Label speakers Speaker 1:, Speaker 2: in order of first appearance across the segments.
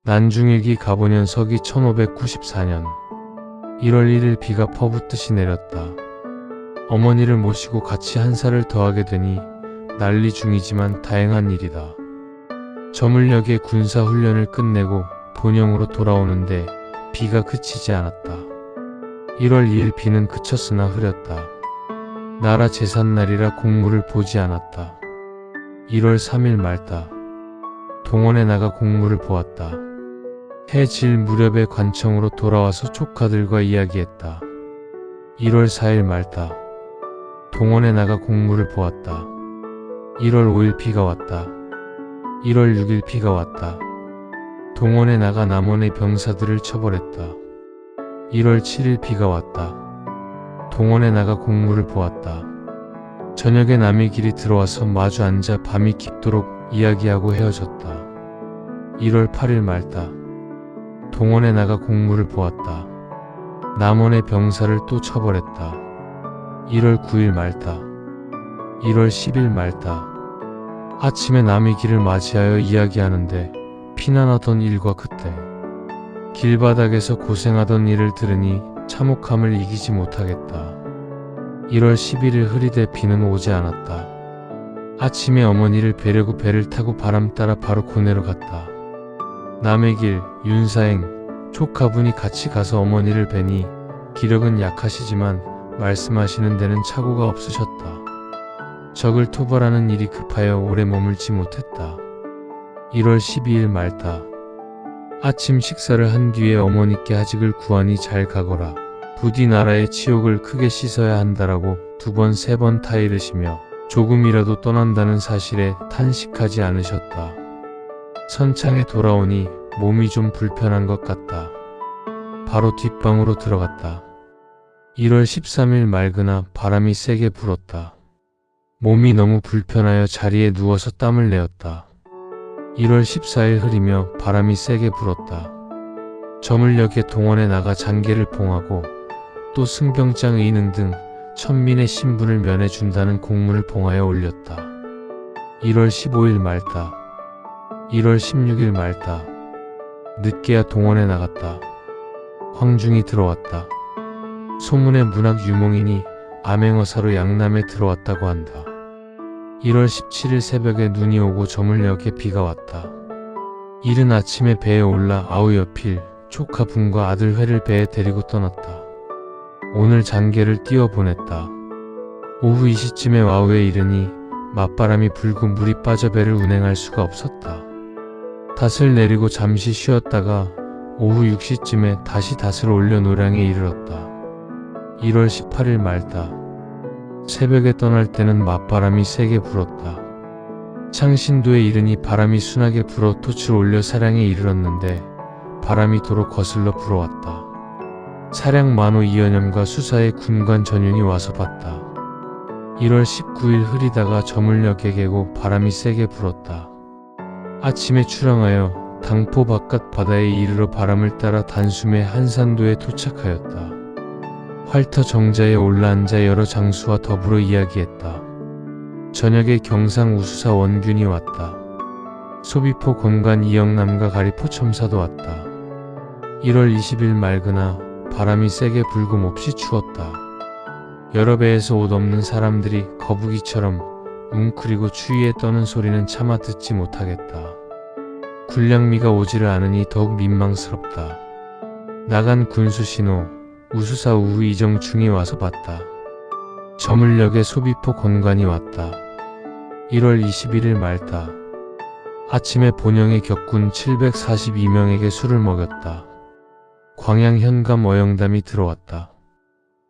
Speaker 1: 난중일기 가보년 서기 1594년 1월 1일 비가 퍼붓듯이 내렸다. 어머니를 모시고 같이 한 살을 더하게 되니 난리 중이지만 다행한 일이다. 저물녘에 군사훈련을 끝내고 본영으로 돌아오는데 비가 그치지 않았다. 1월 2일 비는 그쳤으나 흐렸다. 나라 제삿날이라 공무를 보지 않았다. 1월 3일 말다. 동원에 나가 공무를 보았다. 해 질 무렵에 관청으로 돌아와서 조카들과 이야기했다. 1월 4일 말다. 동원에 나가 공무를 보았다. 1월 5일 비가 왔다. 1월 6일 비가 왔다. 동원에 나가 남원의 병사들을 처벌했다. 1월 7일 비가 왔다. 동원에 나가 공무를 보았다. 저녁에 남의 길이 들어와서 마주 앉아 밤이 깊도록 이야기하고 헤어졌다. 1월 8일 말다. 동원에 나가 공무를 보았다. 남원의 병사를 또 처벌했다. 1월 9일 말다. 1월 10일 말다. 아침에 남의 길을 맞이하여 이야기하는데 피난하던 일과 그때 길바닥에서 고생하던 일을 들으니 참혹함을 이기지 못하겠다. 1월 11일 흐리되 비는 오지 않았다. 아침에 어머니를 뵈려고 배를 타고 바람 따라 바로 고내로 갔다. 남의 길, 윤사행, 조카분이 같이 가서 어머니를 뵈니 기력은 약하시지만 말씀하시는 데는 착오가 없으셨다. 적을 토벌하는 일이 급하여 오래 머물지 못했다. 1월 12일 말다. 아침 식사를 한 뒤에 어머니께 하직을 구하니 잘 가거라. 부디 나라의 치욕을 크게 씻어야 한다라고 2번 3번 타이르시며 조금이라도 떠난다는 사실에 탄식하지 않으셨다. 선창에 돌아오니 몸이 좀 불편한 것 같다. 바로 뒷방으로 들어갔다. 1월 13일 맑으나 바람이 세게 불었다. 몸이 너무 불편하여 자리에 누워서 땀을 내었다. 1월 14일 흐리며 바람이 세게 불었다. 저물녘에 동원에 나가 장계를 봉하고 또 승병장 의능 등 천민의 신분을 면해준다는 공문을 봉하여 올렸다. 1월 15일 말다. 1월 16일 말다. 늦게야 동원에 나갔다. 황중이 들어왔다. 소문의 문학 유몽인이 암행어사로 양남에 들어왔다고 한다. 1월 17일 새벽에 눈이 오고 저물녘에 비가 왔다. 이른 아침에 배에 올라 아우여필 조카분과 아들 회를 배에 데리고 떠났다. 오늘 장계를 띄워보냈다. 오후 2시쯤에 와우에 이르니 맞바람이 불고 물이 빠져 배를 운행할 수가 없었다. 닷을 내리고 잠시 쉬었다가 오후 6시쯤에 다시 닷을 올려 노량에 이르렀다. 1월 18일 말다. 새벽에 떠날 때는 맞바람이 세게 불었다. 창신도에 이르니 바람이 순하게 불어 돛을 올려 사량에 이르렀는데 바람이 도로 거슬러 불어왔다. 사량 만호 이연염과 수사의 군관 전윤이 와서 봤다. 1월 19일 흐리다가 저물녘에 개고 바람이 세게 불었다. 아침에 출항하여 당포 바깥 바다에 이르러 바람을 따라 단숨에 한산도에 도착하였다. 활터 정자에 올라앉아 여러 장수와 더불어 이야기했다. 저녁에 경상 우수사 원균이 왔다. 소비포 권관 이영남과 가리포 첨사도 왔다. 1월 20일 맑으나 바람이 세게 불고 몹시 추웠다. 여러 배에서 옷 없는 사람들이 거북이처럼 웅크리고 추위에 떠는 소리는 차마 듣지 못하겠다. 군량미가 오지를 않으니 더욱 민망스럽다. 나간 군수 신호 우수사 우후 이정충이 와서 봤다. 저물녘에 소비포 권관이 왔다. 1월 21일 말다. 아침에 본영의 격군 742명에게 술을 먹였다. 광양 현감 어영담이 들어왔다.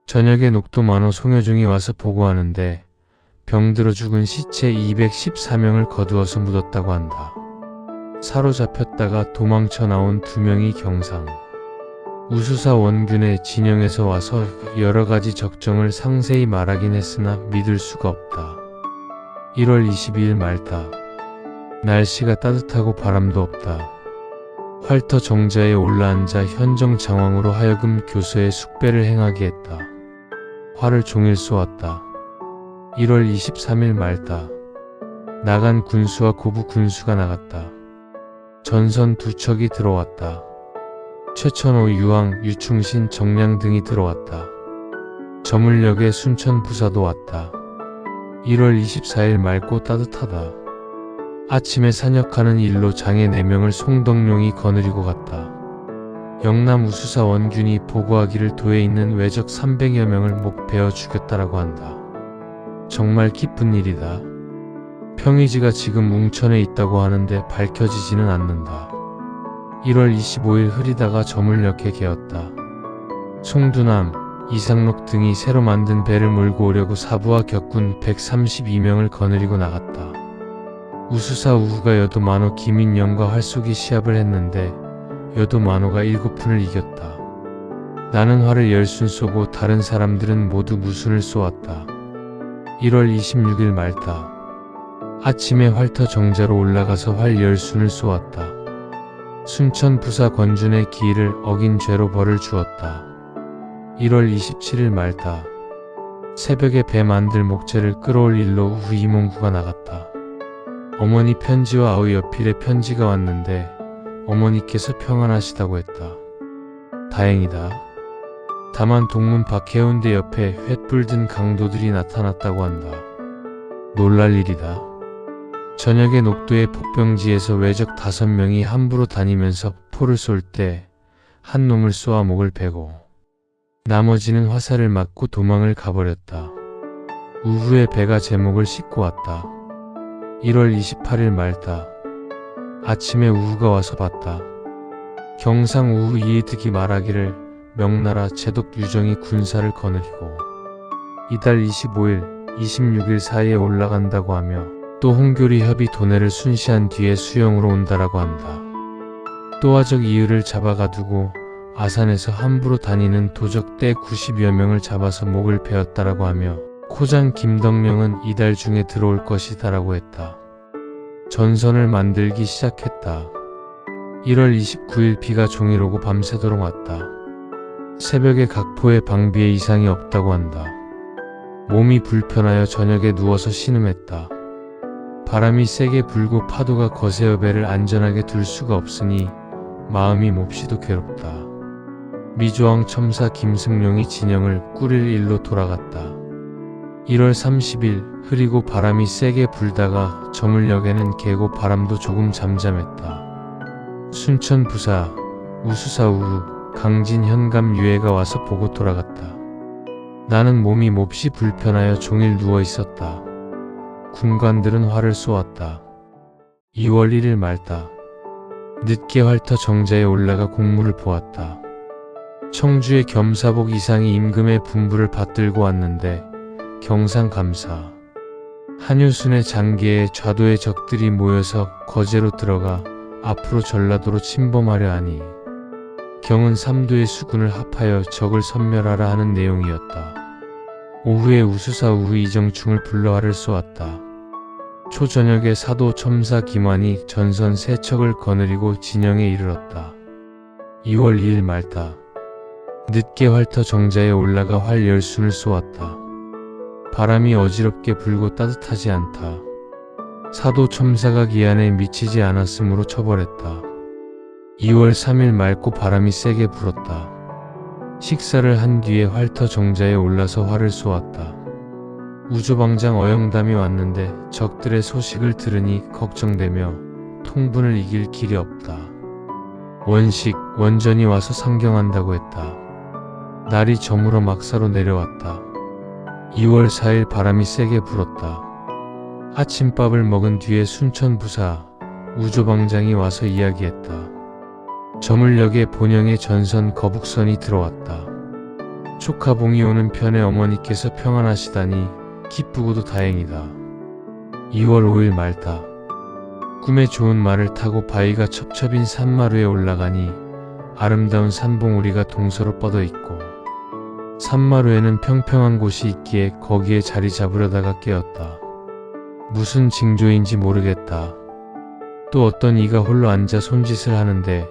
Speaker 1: 저녁에 녹도 만호 송여중이 와서 보고하는데 병들어 죽은 시체 214명을 거두어서 묻었다고 한다. 사로잡혔다가 도망쳐 나온 2명이 경상 우수사 원균의 진영에서 와서 여러가지 적정을 상세히 말하긴 했으나 믿을 수가 없다. 1월 22일 말다. 날씨가 따뜻하고 바람도 없다. 활터 정자에 올라앉아 현정 장왕으로 하여금 교서의 숙배를 행하게 했다. 화를 종일 쏘았다. 1월 23일 말다. 나간 군수와 고부 군수가 나갔다. 전선 두 척이 들어왔다. 최천호, 유항, 유충신, 정량 등이 들어왔다. 저물역에 순천 부사도 왔다. 1월 24일 맑고 따뜻하다. 아침에 산역하는 일로 장애 4명을 송덕룡이 거느리고 갔다. 영남 우수사 원균이 보고하기를 도에 있는 외적 300여 명을 목 베어 죽였다라고 한다. 정말 기쁜 일이다. 평의지가 지금 웅천에 있다고 하는데 밝혀지지는 않는다. 1월 25일 흐리다가 저물역에 개었다. 송두남, 이상록 등이 새로 만든 배를 몰고 오려고 사부와 격군 132명을 거느리고 나갔다. 우수사 우후가 여도 만호 김인영과 활쏘기 시합을 했는데 여도 만호가 7분을 이겼다. 나는 활을 10순 쏘고 다른 사람들은 모두 무순을 쏘았다. 1월 26일 말다. 아침에 활터 정자로 올라가서 활 10순을 쏘았다. 순천 부사 권준의 기일을 어긴 죄로 벌을 주었다. 1월 27일 말다. 새벽에 배 만들 목재를 끌어올 일로 우후 이몽구가 나갔다. 어머니 편지와 아우 여필에 편지가 왔는데 어머니께서 평안하시다고 했다. 다행이다. 다만 동문 밖 해운대 옆에 횃불 든 강도들이 나타났다고 한다. 놀랄 일이다. 저녁에 녹도의 폭병지에서 외적 5명이 함부로 다니면서 포를 쏠 때 한 놈을 쏘아 목을 베고 나머지는 화살을 맞고 도망을 가버렸다. 우후에 배가 제목을 싣고 왔다. 1월 28일 말다. 아침에 우후가 와서 봤다. 경상 우후 이해득이 말하기를 명나라 제독 유정이 군사를 거느리고 이달 25일, 26일 사이에 올라간다고 하며 또 홍교리 협의 도내를 순시한 뒤에 수영으로 온다라고 한다. 또화적 이유를 잡아가두고 아산에서 함부로 다니는 도적 떼 90여 명을 잡아서 목을 베었다라고 하며 코장 김덕령은 이달 중에 들어올 것이다라고 했다. 전선을 만들기 시작했다. 1월 29일 비가 종일 오고 밤새도록 왔다. 새벽에 각포의 방비에 이상이 없다고 한다. 몸이 불편하여 저녁에 누워서 신음했다. 바람이 세게 불고 파도가 거세어 배를 안전하게 둘 수가 없으니 마음이 몹시도 괴롭다. 미조왕 첨사 김승룡이 진영을 꾸릴 일로 돌아갔다. 1월 30일 흐리고 바람이 세게 불다가 저물역에는 개고 바람도 조금 잠잠했다. 순천 부사, 우수사 우후, 강진 현감 유해가 와서 보고 돌아갔다. 나는 몸이 몹시 불편하여 종일 누워 있었다. 군관들은 활을 쏘았다. 2월 1일 말다. 늦게 활터 정자에 올라가 공무를 보았다. 청주의 겸사복 이상이 임금의 분부를 받들고 왔는데 경상감사 한유순의 장계에 좌도의 적들이 모여서 거제로 들어가 앞으로 전라도로 침범하려 하니 경은 삼도의 수군을 합하여 적을 섬멸하라 하는 내용이었다. 오후에 우수사 우후 이정충을 불러 활을 쏘았다. 초저녁에 사도 첨사 김환이 전선 3척을 거느리고 진영에 이르렀다. 2월 2일 말다. 늦게 활터 정자에 올라가 활 10순을 쏘았다. 바람이 어지럽게 불고 따뜻하지 않다. 사도 첨사가 기한에 미치지 않았으므로 처벌했다. 2월 3일 맑고 바람이 세게 불었다. 식사를 한 뒤에 활터 정자에 올라서 활을 쏘았다. 우조방장 어영담이 왔는데 적들의 소식을 들으니 걱정되며 통분을 이길 길이 없다. 원식, 원전이 와서 상경한다고 했다. 날이 저물어 막사로 내려왔다. 2월 4일 바람이 세게 불었다. 아침밥을 먹은 뒤에 순천 부사, 우조방장이 와서 이야기했다. 저물역에 본영의 전선 거북선이 들어왔다. 조카봉이 오는 편에 어머니께서 평안하시다니 기쁘고도 다행이다. 2월 5일 말다. 꿈에 좋은 말을 타고 바위가 첩첩인 산마루에 올라가니 아름다운 산봉우리가 동서로 뻗어 있고 산마루에는 평평한 곳이 있기에 거기에 자리 잡으려다가 깨었다. 무슨 징조인지 모르겠다. 또 어떤 이가 홀로 앉아 손짓을 하는데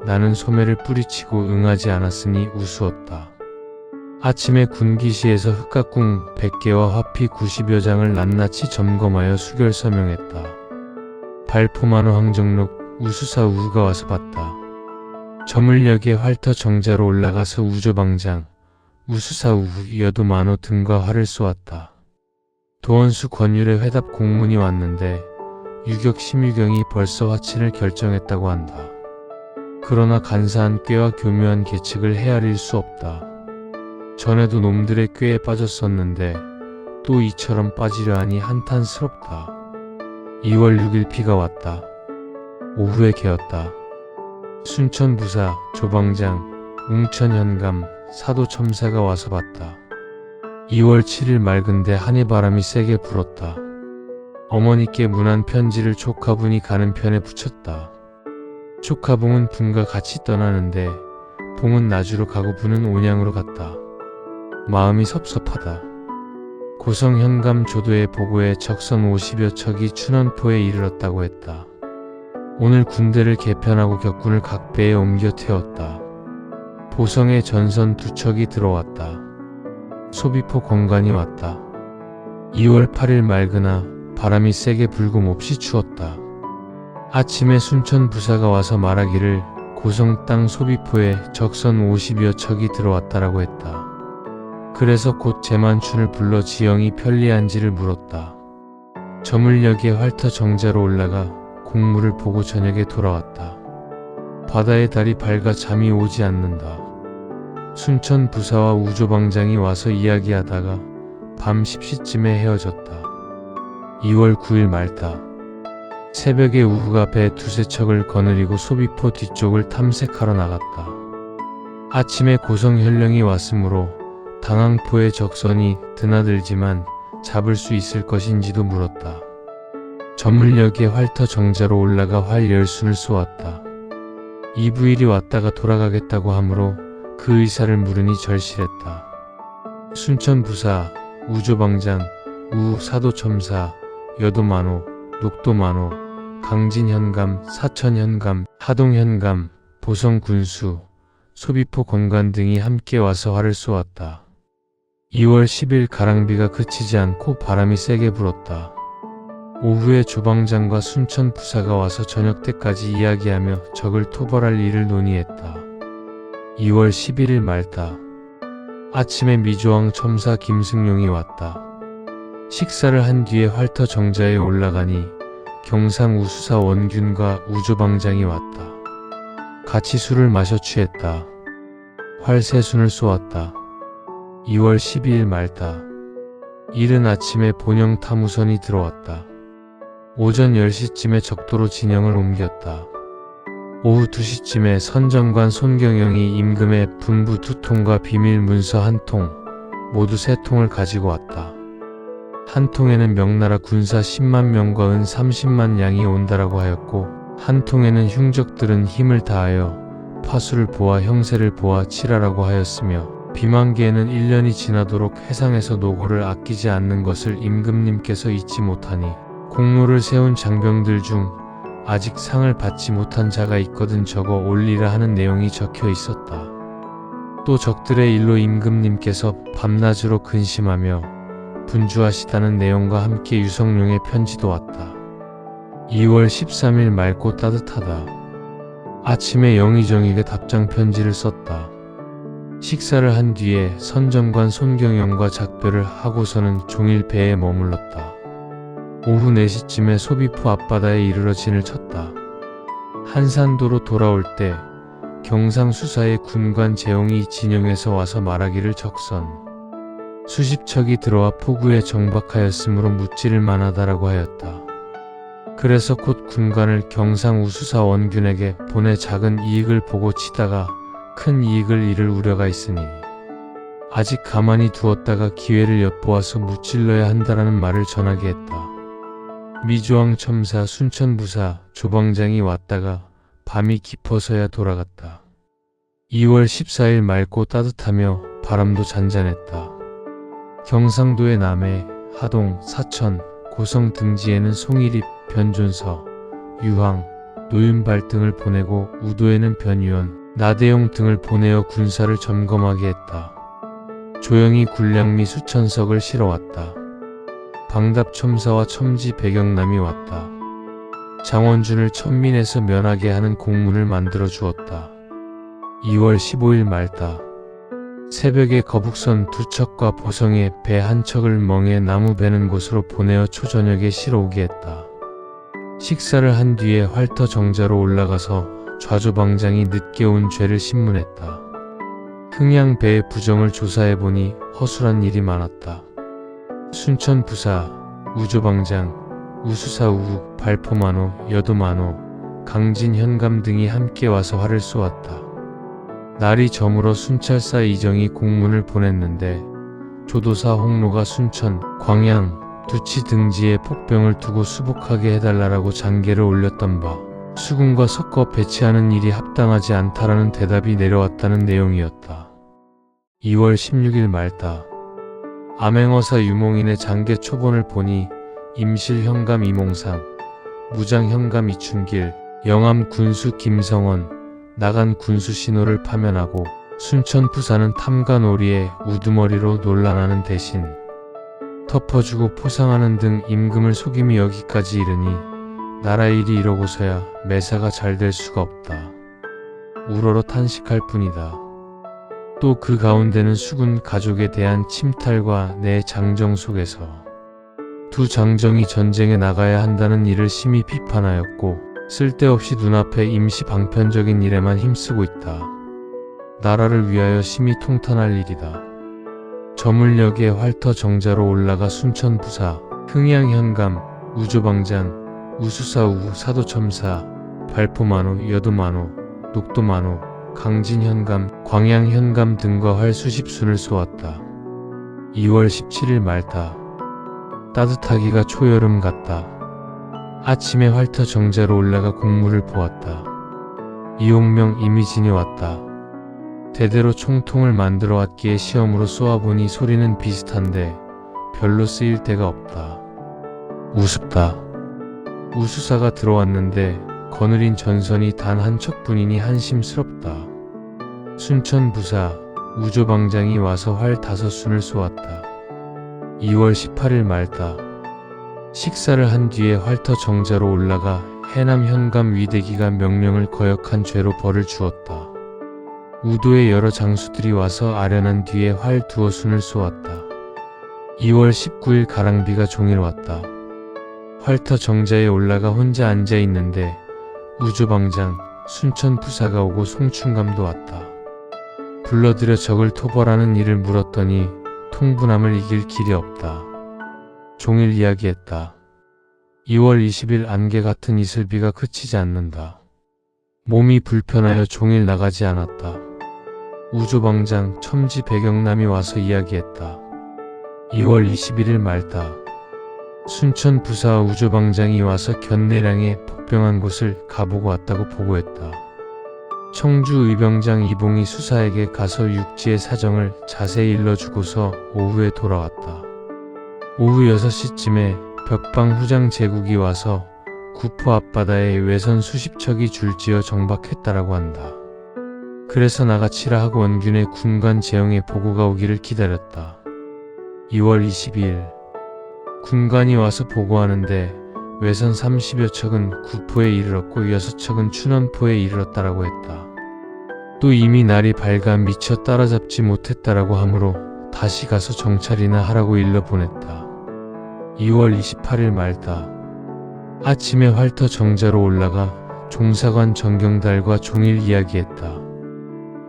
Speaker 1: 나는 소매를 뿌리치고 응하지 않았으니 우스웠다. 아침에 군기시에서 흑각궁 100개와 화피 90여 장을 낱낱이 점검하여 수결 서명했다. 발포만호 황정록 우수사 우가 와서 봤다. 저물녘에 활터 정자로 올라가서 우조방장, 우수사 우, 여도만호 등과 활을 쏘았다. 도원수 권율의 회답 공문이 왔는데 유격 심유경이 벌써 화친을 결정했다고 한다. 그러나 간사한 꾀와 교묘한 계책을 헤아릴 수 없다. 전에도 놈들의 꾀에 빠졌었는데 또 이처럼 빠지려 하니 한탄스럽다. 2월 6일 비가 왔다. 오후에 개었다. 순천 부사, 조방장, 웅천 현감, 사도 첨사가 와서 봤다. 2월 7일 맑은데 한해바람이 세게 불었다. 어머니께 문안 편지를 조카분이 가는 편에 붙였다. 조카봉은 분과 같이 떠나는데 봉은 나주로 가고 분은 온양으로 갔다. 마음이 섭섭하다. 고성 현감 조도의 보고에 적선 50여 척이 춘원포에 이르렀다고 했다. 오늘 군대를 개편하고 격군을 각배에 옮겨 태웠다. 보성에 전선 2척이 들어왔다. 소비포 권관이 왔다. 2월 8일 맑으나 바람이 세게 불고 몹시 추웠다. 아침에 순천 부사가 와서 말하기를 고성 땅 소비포에 적선 50여 척이 들어왔다라고 했다. 그래서 곧 제만춘을 불러 지영이 편리한지를 물었다. 저물녘에 활터 정자로 올라가 공무를 보고 저녁에 돌아왔다. 바다의 달이 밝아 잠이 오지 않는다. 순천 부사와 우조방장이 와서 이야기하다가 밤 10시쯤에 헤어졌다. 2월 9일 말다. 새벽에 우후가 배 2~3척을 거느리고 소비포 뒤쪽을 탐색하러 나갔다. 아침에 고성현령이 왔으므로 당항포의 적선이 드나들지만 잡을 수 있을 것인지도 물었다. 저물녘에 활터 정자로 올라가 활 10순을 쏘았다. 이부일이 왔다가 돌아가겠다고 하므로 그 의사를 물으니 절실했다. 순천 부사, 우조방장, 우 사도첨사, 여도만호, 녹도만호, 강진현감, 사천현감, 하동현감, 보성군수, 소비포 권관 등이 함께 와서 활을 쏘았다. 2월 10일 가랑비가 그치지 않고 바람이 세게 불었다. 오후에 조방장과 순천 부사가 와서 저녁 때까지 이야기하며 적을 토벌할 일을 논의했다. 2월 11일 말다. 아침에 미조왕 첨사 김승용이 왔다. 식사를 한 뒤에 활터 정자에 올라가니 경상 우수사 원균과 우조방장이 왔다. 같이 술을 마셔 취했다. 활 3순을 쏘았다. 2월 12일 말다. 이른 아침에 본영 탐우선이 들어왔다. 오전 10시쯤에 적도로 진영을 옮겼다. 오후 2시쯤에 선정관 손경영이 임금의 분부 2통과 비밀 문서 1통, 모두 3통을 가지고 왔다. 한 통에는 명나라 군사 10만 명과 은 30만 양이 온다라고 하였고, 한 통에는 흉적들은 힘을 다하여 파수를 보아 형세를 보아 칠하라고 하였으며, 비만기에는 1년이 지나도록 해상에서 노고를 아끼지 않는 것을 임금님께서 잊지 못하니 공로를 세운 장병들 중 아직 상을 받지 못한 자가 있거든 적어 올리라 하는 내용이 적혀 있었다. 또 적들의 일로 임금님께서 밤낮으로 근심하며 분주하시다는 내용과 함께 유성룡의 편지도 왔다. 2월 13일 맑고 따뜻하다. 아침에 영의정에게 답장 편지를 썼다. 식사를 한 뒤에 선정관 손경영과 작별을 하고서는 종일 배에 머물렀다. 오후 4시쯤에 소비포 앞바다에 이르러 진을 쳤다. 한산도로 돌아올 때 경상수사의 군관 재홍이 진영에서 와서 말하기를 적선 수십 척이 들어와 포구에 정박하였으므로 무찌를 만하다라고 하였다. 그래서 곧 군관을 경상우수사 원균에게 보내 작은 이익을 보고 치다가 큰 이익을 잃을 우려가 있으니 아직 가만히 두었다가 기회를 엿보아서 무찔러야 한다라는 말을 전하게 했다. 미조왕 첨사 순천부사 조방장이 왔다가 밤이 깊어서야 돌아갔다. 2월 14일 맑고 따뜻하며 바람도 잔잔했다. 경상도의 남해, 하동, 사천, 고성 등지에는 송일입, 변존서, 유황, 노윤발 등을 보내고 우도에는 변유원, 나대용 등을 보내어 군사를 점검하게 했다. 조영이 군량미 수천석을 실어왔다. 방답첨사와 첨지 배경남이 왔다. 장원준을 천민에서 면하게 하는 공문을 만들어 주었다. 2월 15일 말다. 새벽에 거북선 2척과 보성에 배 1척을 멍에 나무 베는 곳으로 보내어 초저녁에 실어 오게 했다. 식사를 한 뒤에 활터 정자로 올라가서 좌조방장이 늦게 온 죄를 신문했다. 흥양 배의 부정을 조사해보니 허술한 일이 많았다. 순천 부사, 우조방장, 우수사 우욱, 발포만호, 여도만호, 강진 현감 등이 함께 와서 활을 쏘았다. 날이 저물어 순찰사 이정이 공문을 보냈는데 조도사 홍로가 순천, 광양, 두치 등지에 폭병을 두고 수복하게 해달라고 장계를 올렸던 바 수군과 섞어 배치하는 일이 합당하지 않다라는 대답이 내려왔다는 내용이었다. 2월 16일 말다. 암행어사 유몽인의 장계 초본을 보니 임실 현감 이몽상, 무장 현감 이춘길, 영암 군수 김성원, 나간 군수 신호를 파면하고 순천 부사는 탐관오리에 우두머리로 논란하는 대신 덮어주고 포상하는 등 임금을 속임이 여기까지 이르니 나라 일이 이러고서야 매사가 잘 될 수가 없다. 우러러 탄식할 뿐이다. 또 그 가운데는 수군 가족에 대한 침탈과 내 장정 속에서 두 장정이 전쟁에 나가야 한다는 일을 심히 비판하였고 쓸데없이 눈앞에 임시 방편적인 일에만 힘쓰고 있다. 나라를 위하여 심히 통탄할 일이다. 저물녘에 활터 정자로 올라가 순천 부사, 흥양 현감, 우조방장, 우수사 우후 사도첨사, 발포만호, 여도만호, 녹도만호, 강진 현감, 광양 현감 등과 활 수십순을 쏘았다. 2월 17일 말다. 따뜻하기가 초여름 같다. 아침에 활터 정자로 올라가 공무를 보았다. 이용명 이미진이 왔다. 대대로 총통을 만들어 왔기에 시험으로 쏘아보니 소리는 비슷한데 별로 쓰일 데가 없다. 우습다. 우수사가 들어왔는데 거느린 전선이 단 한 척뿐이니 한심스럽다. 순천 부사, 우조방장이 와서 활 5순을 쏘았다. 2월 18일 말다. 식사를 한 뒤에 활터 정자로 올라가 해남 현감 위대기가 명령을 거역한 죄로 벌을 주었다. 우도의 여러 장수들이 와서 아련한 뒤에 활 2순을 쏘았다. 2월 19일 가랑비가 종일 왔다. 활터 정자에 올라가 혼자 앉아 있는데 우조방장, 순천 부사가 오고 송충감도 왔다. 불러들여 적을 토벌하는 일을 물었더니 통분함을 이길 길이 없다. 종일 이야기했다. 2월 20일 안개 같은 이슬비가 그치지 않는다. 몸이 불편하여 종일 나가지 않았다. 우조방장 첨지 배경남이 와서 이야기했다. 2월 21일 말다. 순천 부사와 우조방장이 와서 견내량에 폭병한 곳을 가보고 왔다고 보고했다. 청주 의병장 이봉이 수사에게 가서 육지의 사정을 자세히 일러주고서 오후에 돌아왔다. 오후 6시쯤에 벽방 후장 제국이 와서 구포 앞바다에 외선 수십 척이 줄지어 정박했다라고 한다. 그래서 나가치라 하고 원균의 군관 재영의 보고가 오기를 기다렸다. 2월 22일 군관이 와서 보고하는데 외선 30여 척은 구포에 이르렀고 6척은 춘원포에 이르렀다라고 했다. 또 이미 날이 밝아 미처 따라잡지 못했다라고 하므로 다시 가서 정찰이나 하라고 일러 보냈다. 2월 28일 말다. 아침에 활터 정자로 올라가 종사관 정경달과 종일 이야기했다.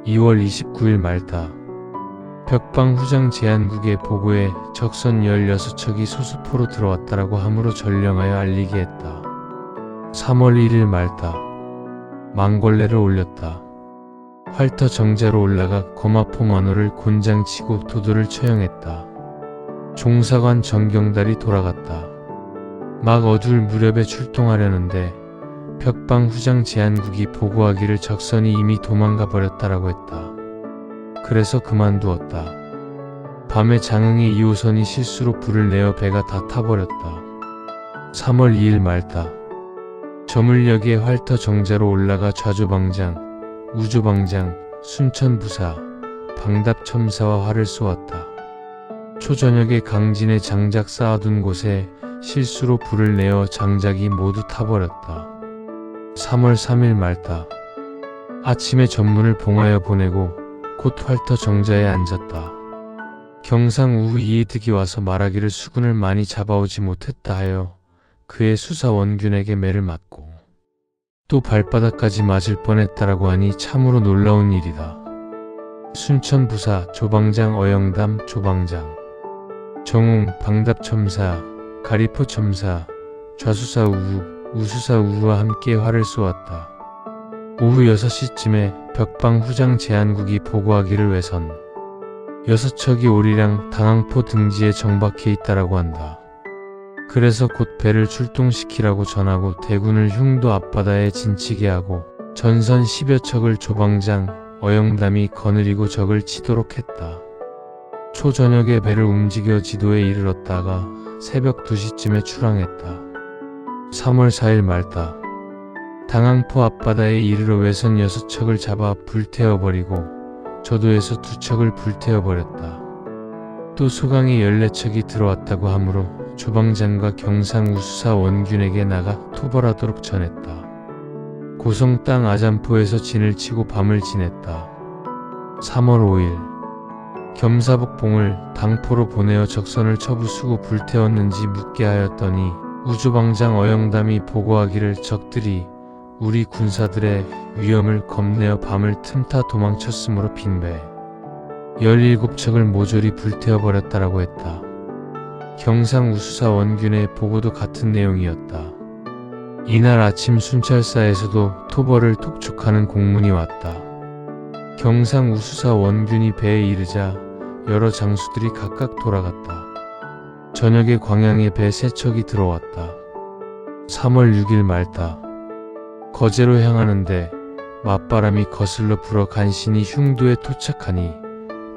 Speaker 1: 2월 29일 말다. 벽방 후장 제한국의 보고에 적선 16척이 소수포로 들어왔다라고 함으로 전령하여 알리게 했다. 3월 1일 말다. 망걸레를 올렸다. 활터 정자로 올라가 거마포 만호를 곤장치고 도도를 처형했다. 종사관 정경달이 돌아갔다. 막 어두울 무렵에 출동하려는데 벽방 후장 제한국이 보고하기를 적선이 이미 도망가 버렸다라고 했다. 그래서 그만두었다. 밤에 장흥의 2호선이 실수로 불을 내어 배가 다 타버렸다. 3월 2일 말다. 저물녘에 활터 정자로 올라가 좌조방장, 우조방장, 순천부사, 방답첨사와 활을 쏘았다. 초저녁에 강진에 장작 쌓아둔 곳에 실수로 불을 내어 장작이 모두 타버렸다. 3월 3일 말다. 아침에 전문을 봉하여 보내고 곧 활터 정자에 앉았다. 경상 우후 이해득이 와서 말하기를 수군을 많이 잡아오지 못했다 하여 그의 수사 원균에게 매를 맞고 또 발바닥까지 맞을 뻔했다라고 하니 참으로 놀라운 일이다. 순천 부사 조방장 어영담 조방장 정웅 방답첨사 가리포 첨사 좌수사 우후 우수사 우후와 함께 활을 쏘았다. 오후 6시쯤에 벽방 후장 제한국이 보고하기를 외선 6척이 오리랑 당항포 등지에 정박해 있다라고 한다. 그래서 곧 배를 출동시키라고 전하고 대군을 흉도 앞바다에 진치게 하고 전선 10여 척을 조방장 어영담이 거느리고 적을 치도록 했다. 초저녁에 배를 움직여 지도에 이르렀다가 새벽 2시쯤에 출항했다. 3월 4일 말다. 당항포 앞바다에 이르러 외선 6척을 잡아 불태워버리고 저도에서 2척을 불태워버렸다. 또 소강에 14척이 들어왔다고 하므로 조방장과 경상 우수사 원균에게 나가 토벌하도록 전했다. 고성 땅 아잠포에서 진을 치고 밤을 지냈다. 3월 5일 겸사복봉을 당포로 보내어 적선을 쳐부수고 불태웠는지 묻게 하였더니 우조방장 어영담이 보고하기를 적들이 우리 군사들의 위험을 겁내어 밤을 틈타 도망쳤으므로 빈배 17척을 모조리 불태워버렸다라고 했다. 경상 우수사 원균의 보고도 같은 내용이었다. 이날 아침 순찰사에서도 토벌을 독촉하는 공문이 왔다. 경상 우수사 원균이 배에 이르자 여러 장수들이 각각 돌아갔다. 저녁에 광양에 배 3척이 들어왔다. 3월 6일 말다. 거제로 향하는데 맞바람이 거슬러 불어 간신히 흉도에 도착하니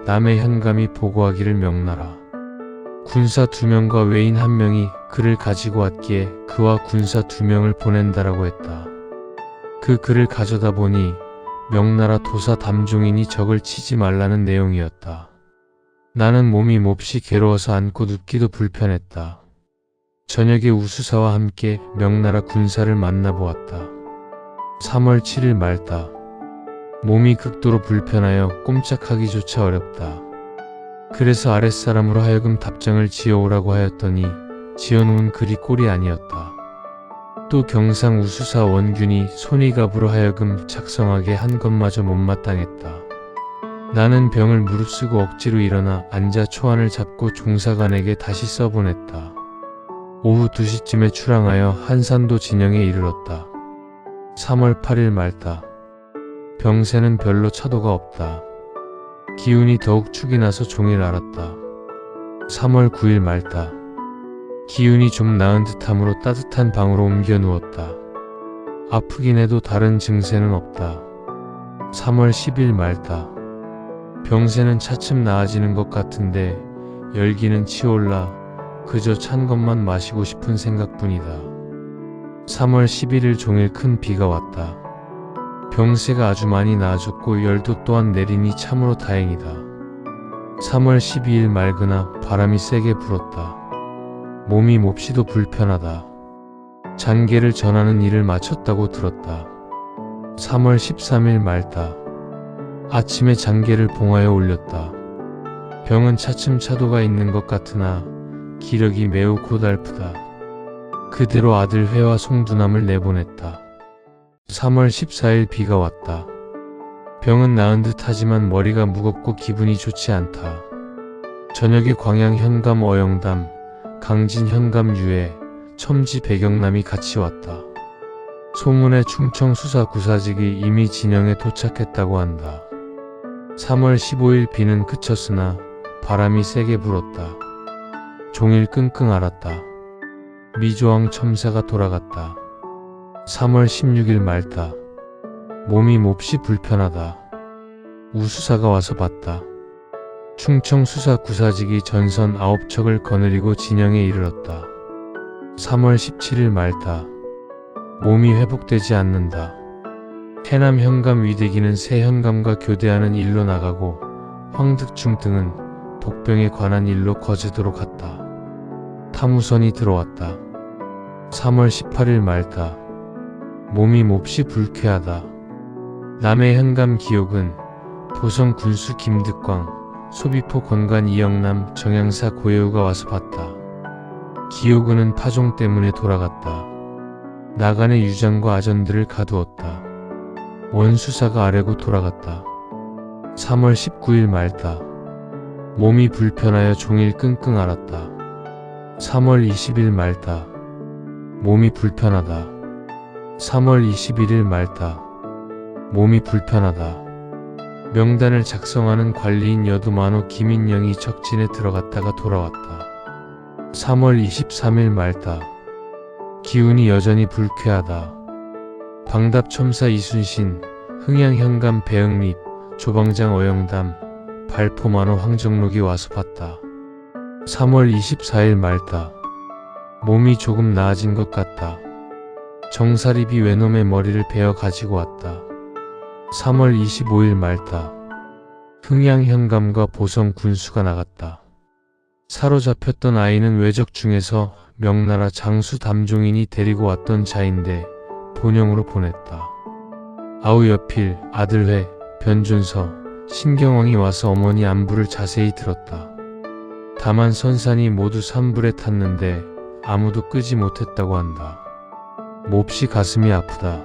Speaker 1: 남의 현감이 보고하기를 명나라 군사 2명과 외인 1명이 그를 가지고 왔기에 그와 군사 2명을 보낸다라고 했다. 그 글을 가져다 보니 명나라 도사 담종인이 적을 치지 말라는 내용이었다. 나는 몸이 몹시 괴로워서 앉고 눕기도 불편했다. 저녁에 우수사와 함께 명나라 군사를 만나보았다. 3월 7일 말다. 몸이 극도로 불편하여 꼼짝하기조차 어렵다. 그래서 아랫사람으로 하여금 답장을 지어오라고 하였더니 지어놓은 글이 꼴이 아니었다. 또 경상 우수사 원균이 손이갑으로 하여금 작성하게 한 것마저 못마땅했다. 나는 병을 무릅쓰고 억지로 일어나 앉아 초안을 잡고 종사관에게 다시 써보냈다. 오후 2시쯤에 출항하여 한산도 진영에 이르렀다. 3월 8일 말다. 병세는 별로 차도가 없다. 기운이 더욱 축이 나서 종일 앓았다. 3월 9일 말다. 기운이 좀 나은 듯하므로 따뜻한 방으로 옮겨 누웠다. 아프긴 해도 다른 증세는 없다. 3월 10일 말다. 병세는 차츰 나아지는 것 같은데 열기는 치올라 그저 찬 것만 마시고 싶은 생각뿐이다. 3월 11일 종일 큰 비가 왔다. 병세가 아주 많이 나아졌고 열도 또한 내리니 참으로 다행이다. 3월 12일 맑으나 바람이 세게 불었다. 몸이 몹시도 불편하다. 잔계를 전하는 일을 마쳤다고 들었다. 3월 13일 말다. 아침에 잔계를 봉하여 올렸다. 병은 차츰 차도가 있는 것 같으나 기력이 매우 고달프다. 그대로 아들 회와 송두남을 내보냈다. 3월 14일 비가 왔다. 병은 나은 듯 하지만 머리가 무겁고 기분이 좋지 않다. 저녁에 광양 현감 어영담, 강진 현감 유해, 첨지 배경남이 같이 왔다. 소문에 충청 수사 구사직이 이미 진영에 도착했다고 한다. 3월 15일 비는 그쳤으나 바람이 세게 불었다. 종일 끙끙 앓았다. 미조왕 첨사가 돌아갔다. 3월 16일 말다. 몸이 몹시 불편하다. 우수사가 와서 봤다. 충청 수사 구사직이 전선 9척을 거느리고 진영에 이르렀다. 3월 17일 말다. 몸이 회복되지 않는다. 해남 현감 위대기는 새 현감과 교대하는 일로 나가고 황득중 등은 독병에 관한 일로 거제도로 갔다. 탐우선이 들어왔다. 3월 18일 말다. 몸이 몹시 불쾌하다. 남해 현감 기옥은 보성 군수 김득광, 소비포 권관 이영남 정양사 고예우가 와서 봤다. 기옥은은 파종 때문에 돌아갔다. 나간의 유장과 아전들을 가두었다. 원수사가 아래고 돌아갔다. 3월 19일 말다. 몸이 불편하여 종일 끙끙 앓았다. 3월 20일 말다. 몸이 불편하다. 3월 21일 말다. 몸이 불편하다. 명단을 작성하는 관리인 여두만호 김인영이 적진에 들어갔다가 돌아왔다. 3월 23일 말다. 기운이 여전히 불쾌하다. 방답첨사 이순신, 흥양현감 배응립, 조방장 어영담, 발포만호 황정록이 와서 봤다. 3월 24일 말다. 몸이 조금 나아진 것 같다. 정사립이 외놈의 머리를 베어 가지고 왔다. 3월 25일 말다. 흥양현감과 보성 군수가 나갔다. 사로잡혔던 아이는 외적 중에서 명나라 장수 담종인이 데리고 왔던 자인데 본영으로 보냈다. 아우 여필, 아들회, 변준서, 신경왕이 와서 어머니 안부를 자세히 들었다. 다만 선산이 모두 산불에 탔는데 아무도 끄지 못했다고 한다. 몹시 가슴이 아프다.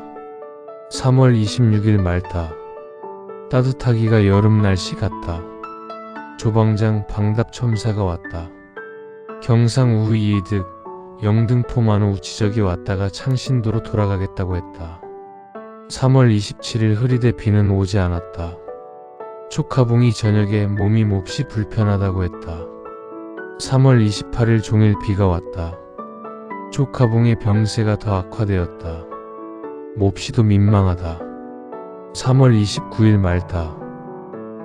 Speaker 1: 3월 26일 말다. 따뜻하기가 여름 날씨 같다. 조방장 방답첨사가 왔다. 경상 우의 이득, 영등포만호 우치적이 왔다가 창신도로 돌아가겠다고 했다. 3월 27일 흐리되 비는 오지 않았다. 조카봉이 저녁에 몸이 몹시 불편하다고 했다. 3월 28일 종일 비가 왔다. 조카봉의 병세가 더 악화되었다. 몹시도 민망하다. 3월 29일 말다.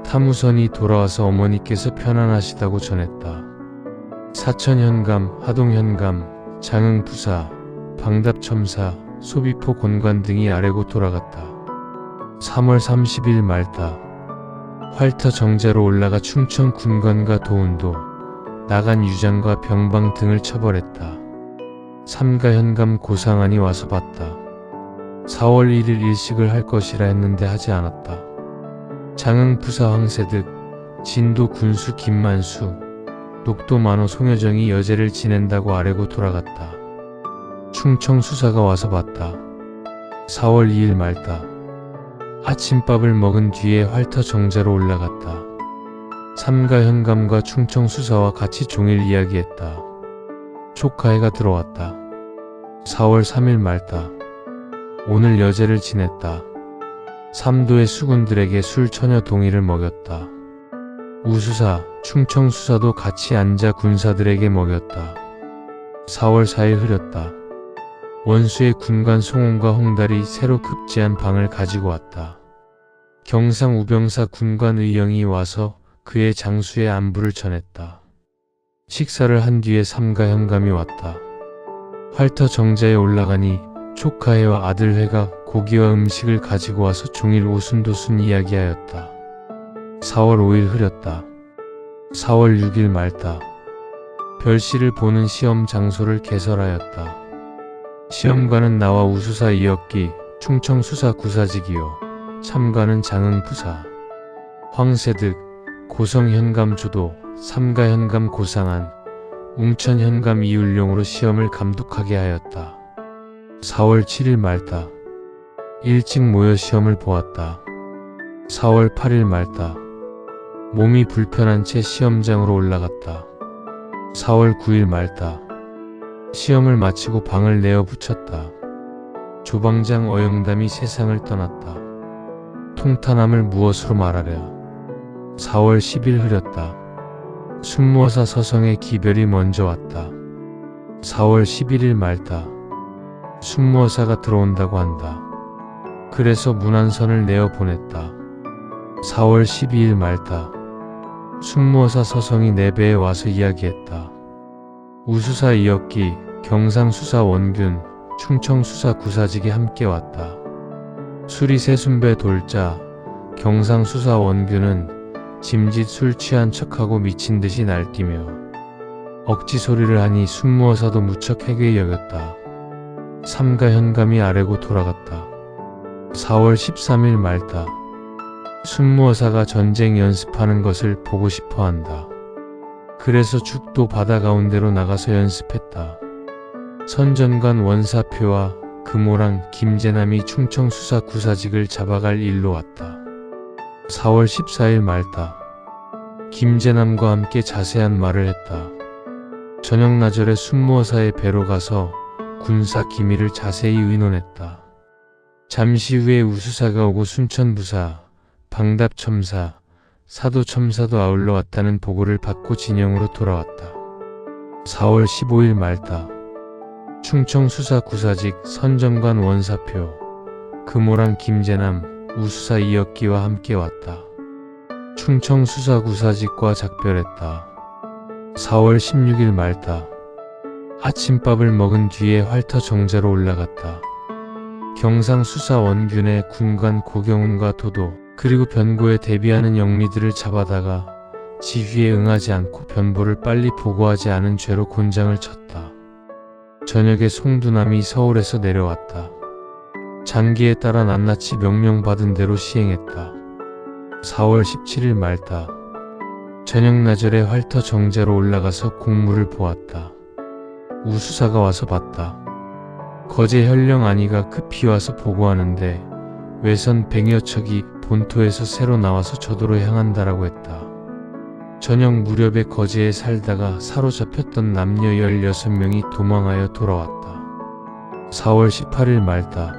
Speaker 1: 탐우선이 돌아와서 어머니께서 편안하시다고 전했다. 사천현감, 하동현감, 장흥부사, 방답첨사, 소비포 권관 등이 아래고 돌아갔다. 3월 30일 말다. 활터 정자로 올라가 충청 군관과 도운도, 나간 유장과 병방 등을 처벌했다. 삼가현감 고상안이 와서 봤다. 4월 1일 일식을 할 것이라 했는데 하지 않았다. 장흥부사 황세득, 진도 군수 김만수, 녹도만호 송여정이 여제를 지낸다고 아래고 돌아갔다. 충청수사가 와서 봤다. 4월 2일 말다. 아침밥을 먹은 뒤에 활터 정자로 올라갔다. 삼가현감과 충청수사와 같이 종일 이야기했다. 조카애가 들어왔다. 4월 3일 말다. 오늘 여제를 지냈다. 삼도의 수군들에게 술 처녀 동이를 먹였다. 우수사, 충청수사도 같이 앉아 군사들에게 먹였다. 4월 4일 흐렸다. 원수의 군관 송원과 홍달이 새로 급제한 방을 가지고 왔다. 경상 우병사 군관 의영이 와서 그의 장수의 안부를 전했다. 식사를 한 뒤에 삼가현감이 왔다. 활터 정자에 올라가니 조카애와 아들회가 고기와 음식을 가지고 와서 종일 오순도순 이야기하였다. 4월 5일 흐렸다. 4월 6일 말다. 별시를 보는 시험 장소를 개설하였다. 시험관은 나와 우수사 이역기, 충청수사 구사직이요. 참관은 장흥부사, 황세득, 고성현감 조도, 삼가현감 고상안, 웅천현감 이율룡으로 시험을 감독하게 하였다. 4월 7일 말다. 일찍 모여 시험을 보았다. 4월 8일 말다. 몸이 불편한 채 시험장으로 올라갔다. 4월 9일 말다. 시험을 마치고 방을 내어 붙였다. 조방장 어영담이 세상을 떠났다. 통탄함을 무엇으로 말하랴. 4월 10일 흐렸다. 순무어사 서성의 기별이 먼저 왔다. 4월 11일 말다. 순무어사가 들어온다고 한다. 그래서 문안선을 내어 보냈다. 4월 12일 말다. 순무어사 서성이 내 배에 와서 이야기했다. 우수사 이역기, 경상수사 원균, 충청수사 구사직이 함께 왔다. 수리 세순배 돌자, 경상수사 원균은 짐짓 술 취한 척하고 미친듯이 날뛰며 억지 소리를 하니 순무어사도 무척 해괴히 여겼다. 삼가 현감이 아래고 돌아갔다. 4월 13일 말다. 순무어사가 전쟁 연습하는 것을 보고 싶어 한다. 그래서 죽도 바다 가운데로 나가서 연습했다. 선전관 원사표와 금호랑 김제남이 충청 수사 구사직을 잡아갈 일로 왔다. 4월 14일 말다. 김제남과 함께 자세한 말을 했다. 저녁 나절에 순무어사의 배로 가서 군사 기밀을 자세히 의논했다. 잠시 후에 우수사가 오고 순천부사, 방답첨사, 사도첨사도 아울러 왔다는 보고를 받고 진영으로 돌아왔다. 4월 15일 말다. 충청수사 구사직 선정관 원사표, 금호랑 김제남, 우수사 이혁기와 함께 왔다. 충청수사 구사직과 작별했다. 4월 16일 말다. 아침밥을 먹은 뒤에 활터 정자로 올라갔다. 경상수사 원균의 군관 고경운과 도도 그리고 변고에 대비하는 영리들을 잡아다가 지휘에 응하지 않고 변보를 빨리 보고하지 않은 죄로 곤장을 쳤다. 저녁에 송두남이 서울에서 내려왔다. 장기에 따라 낱낱이 명령받은 대로 시행했다. 4월 17일 말다. 저녁 나절에 활터 정자로 올라가서 공무를 보았다. 우수사가 와서 봤다. 거제 현령 안이가 급히 와서 보고하는데 외선 100여 척이 본토에서 새로 나와서 저도로 향한다라고 했다. 저녁 무렵에 거제에 살다가 사로잡혔던 남녀 16명이 도망하여 돌아왔다. 4월 18일 말다.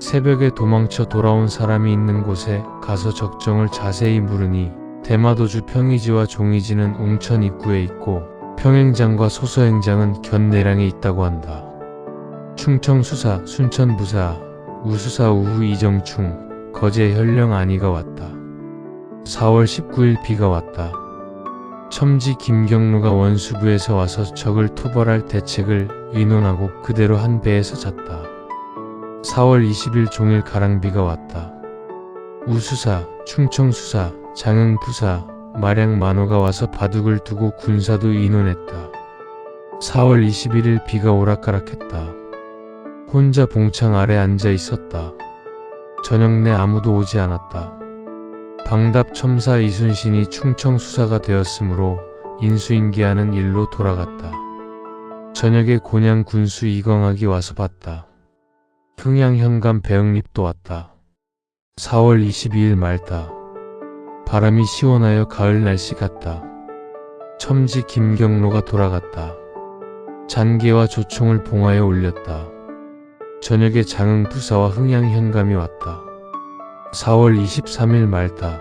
Speaker 1: 새벽에 도망쳐 돌아온 사람이 있는 곳에 가서 적정을 자세히 물으니 대마도주 평의지와 종의지는 웅천 입구에 있고 평행장과 소서행장은 견내량에 있다고 한다. 충청수사, 순천부사, 우수사 우후 이정충, 거제 현령 안이가 왔다. 4월 19일 비가 왔다. 첨지 김경로가 원수부에서 와서 적을 토벌할 대책을 의논하고 그대로 한 배에서 잤다. 4월 20일 종일 가랑비가 왔다. 우수사, 충청수사, 장흥부사, 마량 만호가 와서 바둑을 두고 군사도 의논했다. 4월 21일 비가 오락가락했다. 혼자 봉창 아래 앉아 있었다. 저녁 내 아무도 오지 않았다. 방답첨사 이순신이 충청수사가 되었으므로 인수인계하는 일로 돌아갔다. 저녁에 곤양 군수 이광학이 와서 봤다. 흥양 현감 배응립도 왔다. 4월 22일 말다. 바람이 시원하여 가을 날씨 같다. 첨지 김경로가 돌아갔다. 잔개와 조총을 봉하에 올렸다. 저녁에 장흥부사와 흥양현감이 왔다. 4월 23일 말다.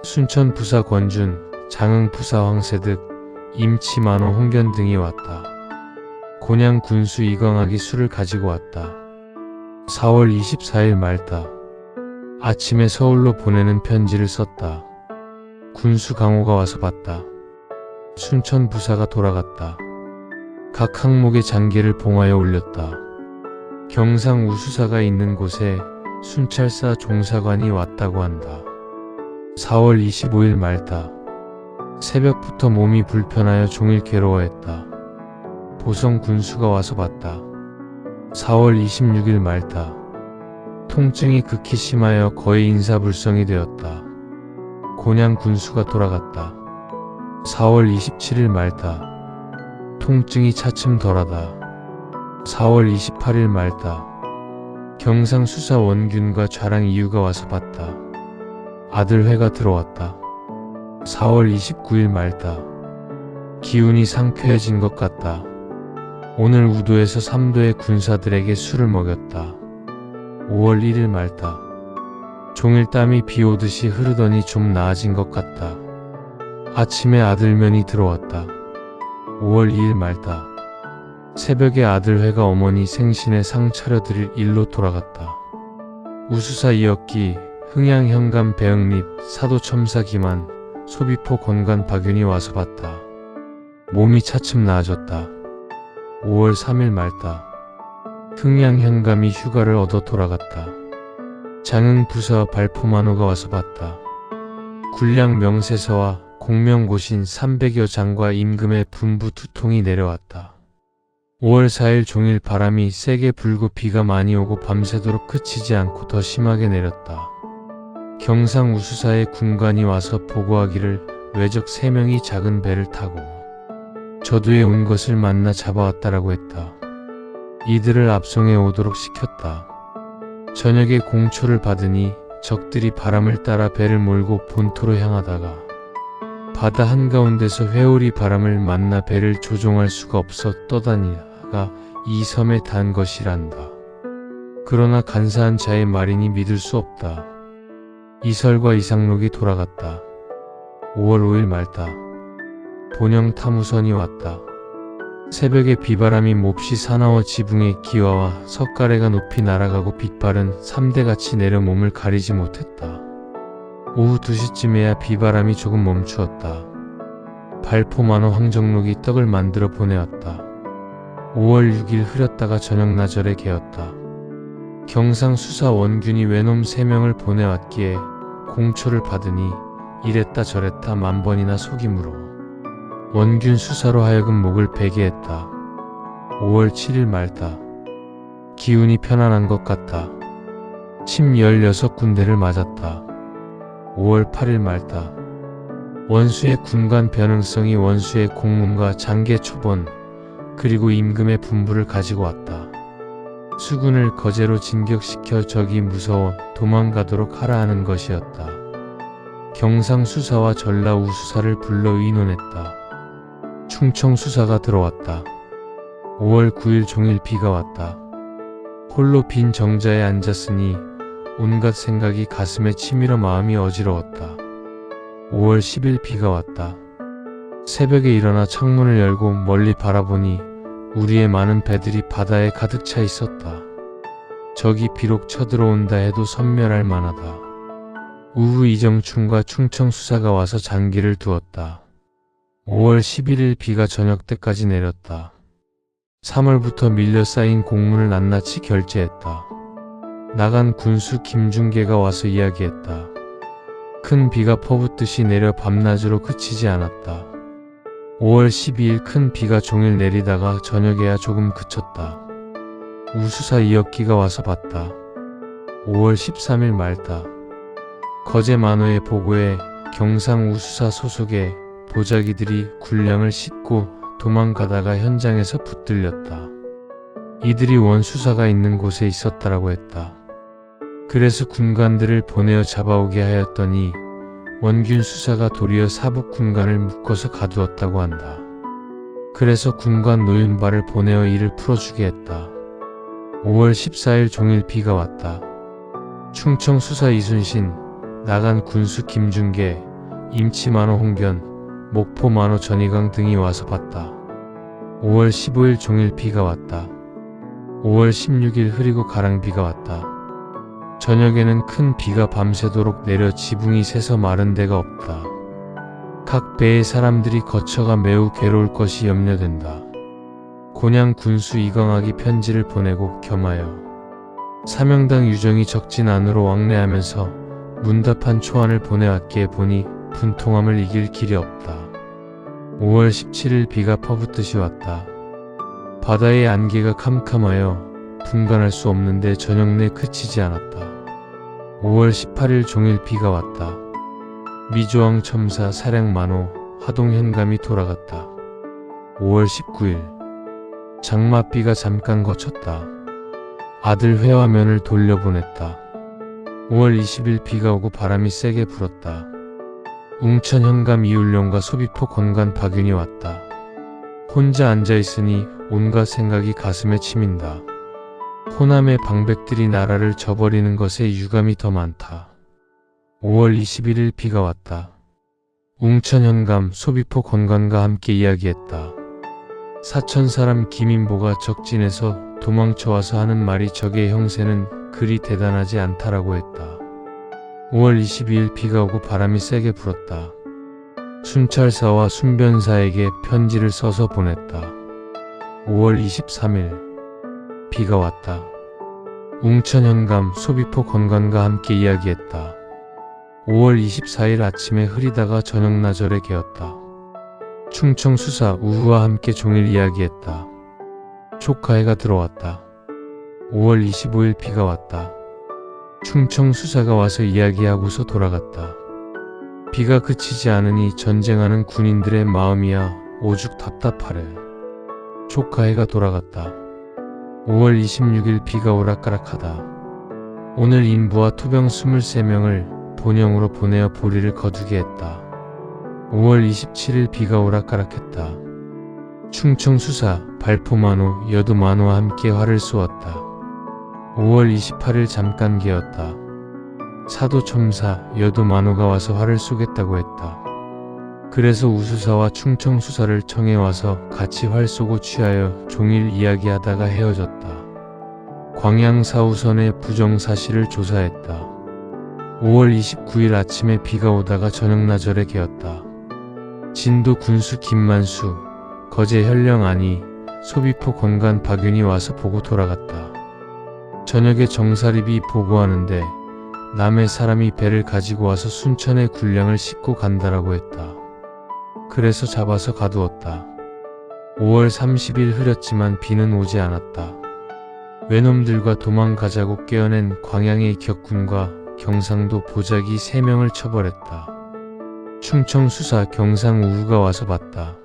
Speaker 1: 순천부사 권준, 장흥부사 황세득, 임치만호 홍견 등이 왔다. 곤양 군수 이광학이 술을 가지고 왔다. 4월 24일 말다. 아침에 서울로 보내는 편지를 썼다. 군수 강호가 와서 봤다. 순천부사가 돌아갔다. 각 항목의 장계를 봉하여 올렸다. 경상 우수사가 있는 곳에 순찰사 종사관이 왔다고 한다. 4월 25일 말다. 새벽부터 몸이 불편하여 종일 괴로워했다. 보성 군수가 와서 봤다. 4월 26일 말다. 통증이 극히 심하여 거의 인사불성이 되었다. 곤양 군수가 돌아갔다. 4월 27일 말다. 통증이 차츰 덜하다. 4월 28일 말다. 경상수사 원균과 좌랑 이유가 와서 봤다. 아들 회가 들어왔다. 4월 29일 말다. 기운이 상쾌해진 것 같다. 오늘 우도에서 3도의 군사들에게 술을 먹였다. 5월 1일 말다. 종일 땀이 비 오듯이 흐르더니 좀 나아진 것 같다. 아침에 아들면이 들어왔다. 5월 2일 말다. 새벽에 아들회가 어머니 생신에 상 차려드릴 일로 돌아갔다. 우수사 이혁기, 흥양현감 배응립, 사도첨사 기만, 소비포 권관 박윤이 와서 봤다. 몸이 차츰 나아졌다. 5월 3일 말다. 흥양현감이 휴가를 얻어 돌아갔다. 장흥부사 발포만호가 와서 봤다. 군량 명세서와 공명고신 300여 장과 임금의 분부 2통이 내려왔다. 5월 4일 종일 바람이 세게 불고 비가 많이 오고 밤새도록 그치지 않고 더 심하게 내렸다. 경상 우수사의 군관이 와서 보고하기를 외적 3명이 작은 배를 타고 저두에 온 것을 만나 잡아왔다라고 했다. 이들을 압송해 오도록 시켰다. 저녁에 공초를 받으니 적들이 바람을 따라 배를 몰고 본토로 향하다가 바다 한가운데서 회오리 바람을 만나 배를 조종할 수가 없어 떠다니다가 이 섬에 단 것이란다. 그러나 간사한 자의 말이니 믿을 수 없다. 이설과 이상록이 돌아갔다. 5월 5일 말다. 본영 탐우선이 왔다. 새벽에 비바람이 몹시 사나워 지붕에 기와와 석가래가 높이 날아가고 빛발은 3대같이 내려 몸을 가리지 못했다. 오후 2시쯤에야 비바람이 조금 멈추었다. 발포만호 황정록이 떡을 만들어 보내왔다. 5월 6일 흐렸다가 저녁나절에 개었다. 경상수사 원균이 외놈 3명을 보내왔기에 공초를 받으니 이랬다 저랬다 만번이나 속임으로 원균 수사로 하여금 목을 베게 했다. 5월 7일 말다. 기운이 편안한 것 같다. 침 16군데를 맞았다. 5월 8일 말다. 원수의 군관 변응성이 원수의 공문과 장계 초본 그리고 임금의 분부를 가지고 왔다. 수군을 거제로 진격시켜 적이 무서워 도망가도록 하라 하는 것이었다. 경상수사와 전라우수사를 불러 의논했다. 충청수사가 들어왔다. 5월 9일 종일 비가 왔다. 홀로 빈 정자에 앉았으니 온갖 생각이 가슴에 치밀어 마음이 어지러웠다. 5월 10일 비가 왔다. 새벽에 일어나 창문을 열고 멀리 바라보니 우리의 많은 배들이 바다에 가득 차 있었다. 적이 비록 쳐들어온다 해도 섬멸할 만하다. 우후 이정춘과 충청수사가 와서 장기를 두었다. 5월 11일 비가 저녁 때까지 내렸다. 3월부터 밀려 쌓인 공문을 낱낱이 결제했다. 나간 군수 김중계가 와서 이야기했다. 큰 비가 퍼붓듯이 내려 밤낮으로 그치지 않았다. 5월 12일 큰 비가 종일 내리다가 저녁에야 조금 그쳤다. 우수사 이역기가 와서 봤다. 5월 13일 말다. 거제 만호의 보고에 경상 우수사 소속의 보자기들이 군량을 싣고 도망가다가 현장에서 붙들렸다. 이들이 원수사가 있는 곳에 있었다라고 했다. 그래서 군관들을 보내어 잡아오게 하였더니 원균 수사가 도리어 사북 군관을 묶어서 가두었다고 한다. 그래서 군관 노윤발을 보내어 이를 풀어주게 했다. 5월 14일 종일 비가 왔다. 충청 수사 이순신, 나간 군수 김중계, 임치만호 홍견, 목포만호 전희강 등이 와서 봤다. 5월 15일 종일 비가 왔다. 5월 16일 흐리고 가랑비가 왔다. 저녁에는 큰 비가 밤새도록 내려 지붕이 새서 마른 데가 없다. 각 배의 사람들이 거처가 매우 괴로울 것이 염려된다. 곤양 군수 이광학이 편지를 보내고 겸하여 사명당 유정이 적진 안으로 왕래하면서 문답한 초안을 보내왔기에 보니 분통함을 이길 길이 없다. 5월 17일 비가 퍼붓듯이 왔다. 바다의 안개가 캄캄하여 분간할 수 없는데 저녁 내 그치지 않았다. 5월 18일 종일 비가 왔다. 미조왕 첨사 사량만호 하동현감이 돌아갔다. 5월 19일 장맛비가 잠깐 거쳤다. 아들 회화면을 돌려보냈다. 5월 20일 비가 오고 바람이 세게 불었다. 웅천 현감 이울룡과 소비포 건관 박윤이 왔다. 혼자 앉아있으니 온갖 생각이 가슴에 치민다. 호남의 방백들이 나라를 저버리는 것에 유감이 더 많다. 5월 21일 비가 왔다. 웅천 현감 소비포 건관과 함께 이야기했다. 사천 사람 김인보가 적진에서 도망쳐와서 하는 말이 적의 형세는 그리 대단하지 않다라고 했다. 5월 22일 비가 오고 바람이 세게 불었다. 순찰사와 순변사에게 편지를 써서 보냈다. 5월 23일 비가 왔다. 웅천 현감 소비포 건관과 함께 이야기했다. 5월 24일 아침에 흐리다가 저녁나절에 개었다. 충청 수사 우후와 함께 종일 이야기했다. 조카애가 들어왔다. 5월 25일 비가 왔다. 충청 수사가 와서 이야기하고서 돌아갔다. 비가 그치지 않으니 전쟁하는 군인들의 마음이야 오죽 답답하래. 조카애가 돌아갔다. 5월 26일 비가 오락가락하다. 오늘 인부와 토병 23명을 본영으로 보내어 보리를 거두게 했다. 5월 27일 비가 오락가락했다. 충청 수사 발포만호 여두만호와 함께 활을 쏘았다. 5월 28일 잠깐 개었다. 사도 첨사 여두만호가 와서 활을 쏘겠다고 했다. 그래서 우수사와 충청 수사를 청해 와서 같이 활 쏘고 취하여 종일 이야기하다가 헤어졌다. 광양사우선의 부정사실을 조사했다. 5월 29일 아침에 비가 오다가 저녁나절에 개었다. 진도 군수 김만수, 거제 현령 안이, 소비포 건간 박윤이 와서 보고 돌아갔다. 저녁에 정사립이 보고하는데 남의 사람이 배를 가지고 와서 순천에 군량을 싣고 간다라고 했다. 그래서 잡아서 가두었다. 5월 30일 흐렸지만 비는 오지 않았다. 외놈들과 도망가자고 깨어낸 광양의 격군과 경상도 보자기 3명을 처벌했다. 충청 수사 경상 우후가 와서 봤다.